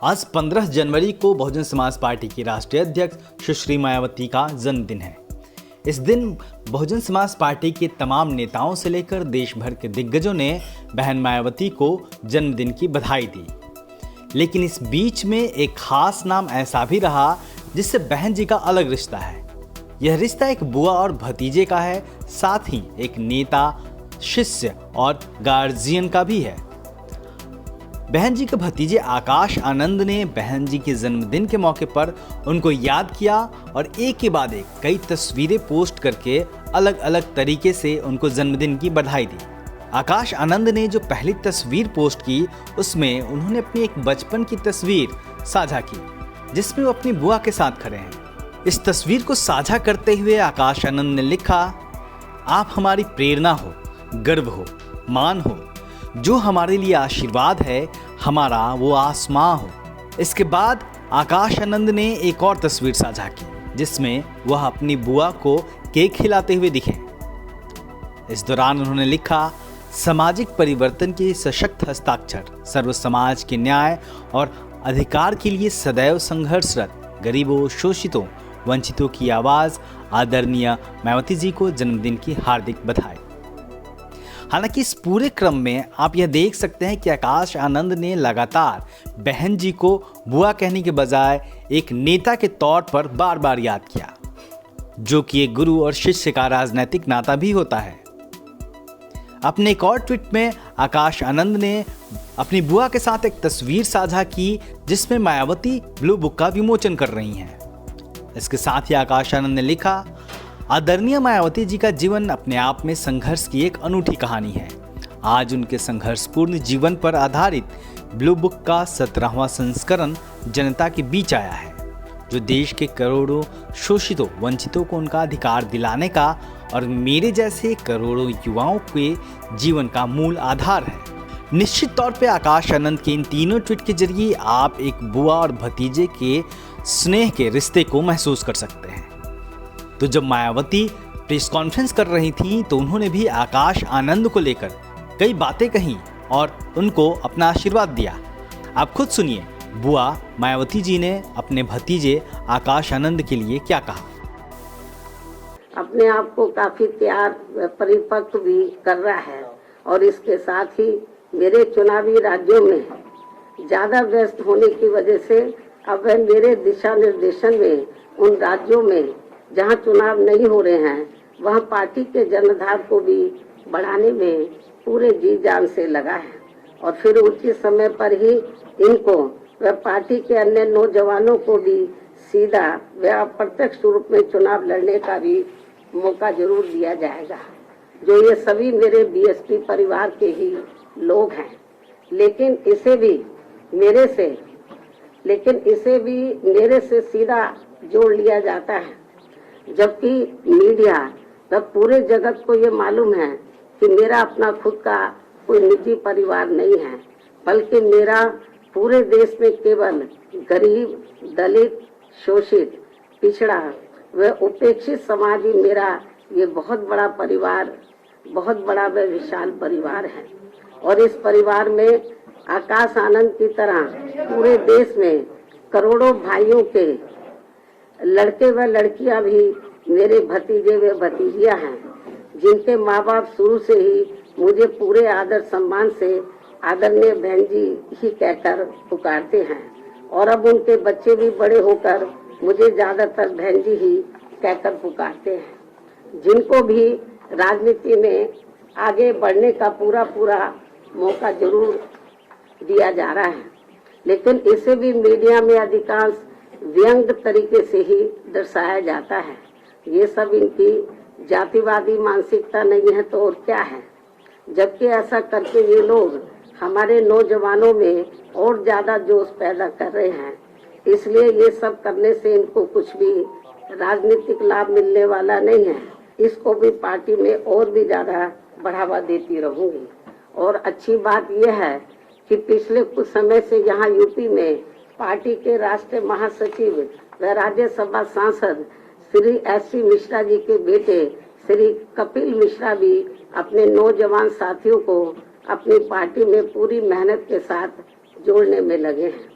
आज 15 जनवरी को बहुजन समाज पार्टी की राष्ट्रीय अध्यक्ष सुश्री मायावती का जन्मदिन है। इस दिन बहुजन समाज पार्टी के तमाम नेताओं से लेकर देश भर के दिग्गजों ने बहन मायावती को जन्मदिन की बधाई दी। लेकिन इस बीच में एक खास नाम ऐसा भी रहा जिससे बहन जी का अलग रिश्ता है। यह रिश्ता एक बुआ और भतीजे का है, साथ ही एक नेता, शिष्य और गार्जियन का भी है। बहन जी के भतीजे आकाश आनंद ने बहन जी के जन्मदिन के मौके पर उनको याद किया और एक के बाद एक कई तस्वीरें पोस्ट करके अलग अलग तरीके से उनको जन्मदिन की बधाई दी। आकाश आनंद ने जो पहली तस्वीर पोस्ट की उसमें उन्होंने अपनी एक बचपन की तस्वीर साझा की जिसमें वो अपनी बुआ के साथ खड़े हैं। इस तस्वीर को साझा करते हुए आकाश आनंद ने लिखा, आप हमारी प्रेरणा हो, गर्व हो, मान हो, जो हमारे लिए आशीर्वाद है, हमारा वो आसमां हो। इसके बाद आकाश आनंद ने एक और तस्वीर साझा की जिसमें वह अपनी बुआ को केक खिलाते हुए दिखे। इस दौरान उन्होंने लिखा, सामाजिक परिवर्तन के सशक्त हस्ताक्षर, सर्व समाज के न्याय और अधिकार के लिए सदैव संघर्षरत, गरीबों, शोषितों, वंचितों की आवाज़, आदरणीय मायावती जी को जन्मदिन की हार्दिक बधाई। हालांकि इस पूरे क्रम में आप यह देख सकते हैं कि आकाश आनंद ने लगातार बहन जी को बुआ कहने के बजाय एक नेता के तौर पर बार बार याद किया, जो कि एक गुरु और शिष्य का राजनीतिक नाता भी होता है। अपने एक और ट्वीट में आकाश आनंद ने अपनी बुआ के साथ एक तस्वीर साझा की जिसमें मायावती ब्लू बुक का विमोचन कर रही हैं। इसके साथ ही आकाश आनंद ने लिखा, आदरणीय मायावती जी का जीवन अपने आप में संघर्ष की एक अनूठी कहानी है। आज उनके संघर्षपूर्ण जीवन पर आधारित ब्लू बुक का 17वां संस्करण जनता के बीच आया है, जो देश के करोड़ों शोषितों, वंचितों को उनका अधिकार दिलाने का और मेरे जैसे करोड़ों युवाओं के जीवन का मूल आधार है। निश्चित तौर पे आकाश आनंद के इन तीनों ट्वीट के जरिए आप एक बुआ और भतीजे के स्नेह के रिश्ते को महसूस कर सकते हैं। तो जब मायावती प्रेस कॉन्फ्रेंस कर रही थी तो उन्होंने भी आकाश आनंद को लेकर कई बातें कही और उनको अपना आशीर्वाद दिया। आप खुद सुनिए बुआ मायावती जी ने अपने भतीजे आकाश आनंद के लिए क्या कहा। अपने आप को काफी तैयार परिपक्व भी कर रहा है और इसके साथ ही मेरे चुनावी राज्यों में ज्यादा व्यस्त होने की वजह से अब वह मेरे दिशा निर्देशन में उन राज्यों में जहां चुनाव नहीं हो रहे हैं वहां पार्टी के जनाधार को भी बढ़ाने में पूरे जी जान से लगा है और फिर उचित समय पर ही इनको व पार्टी के अन्य नौजवानों को भी सीधा व अप्रत्यक्ष रूप में चुनाव लड़ने का भी मौका जरूर दिया जाएगा, जो ये सभी मेरे बीएसपी परिवार के ही लोग हैं। लेकिन इसे भी मेरे से सीधा जोड़ लिया जाता है, जबकि मीडिया व पूरे जगत को ये मालूम है कि मेरा अपना खुद का कोई निजी परिवार नहीं है, बल्कि मेरा पूरे देश में केवल गरीब, दलित, शोषित, पिछड़ा व उपेक्षित समाज ही मेरा ये बहुत बड़ा परिवार, बहुत बड़ा व विशाल परिवार है। और इस परिवार में आकाश आनंद की तरह पूरे देश में करोड़ों भाइयों के लड़के व लड़कियां भी मेरे भतीजे व भतीजियां हैं, जिनके माँ बाप शुरू से ही मुझे पूरे आदर सम्मान से आदरणीय बहन जी ही कहकर पुकारते हैं और अब उनके बच्चे भी बड़े होकर मुझे ज्यादातर बहन जी ही कहकर पुकारते हैं, जिनको भी राजनीति में आगे बढ़ने का पूरा मौका जरूर दिया जा रहा है। लेकिन इसे भी मीडिया में अधिकांश व्यंग तरीके से ही दर्शाया जाता है। ये सब इनकी जातिवादी मानसिकता नहीं है तो और क्या है, जबकि ऐसा करके ये लोग हमारे नौजवानों में और ज्यादा जोश पैदा कर रहे हैं। इसलिए ये सब करने से इनको कुछ भी राजनीतिक लाभ मिलने वाला नहीं है। इसको भी पार्टी में और भी ज्यादा बढ़ावा देती रहूंगी। और अच्छी बात यह है कि पिछले कुछ समय से यहाँ यूपी में पार्टी के राष्ट्रीय महासचिव व राज्यसभा सांसद श्री एस.सी. मिश्रा जी के बेटे श्री कपिल मिश्रा भी अपने नौजवान साथियों को अपनी पार्टी में पूरी मेहनत के साथ जोड़ने में लगे हैं।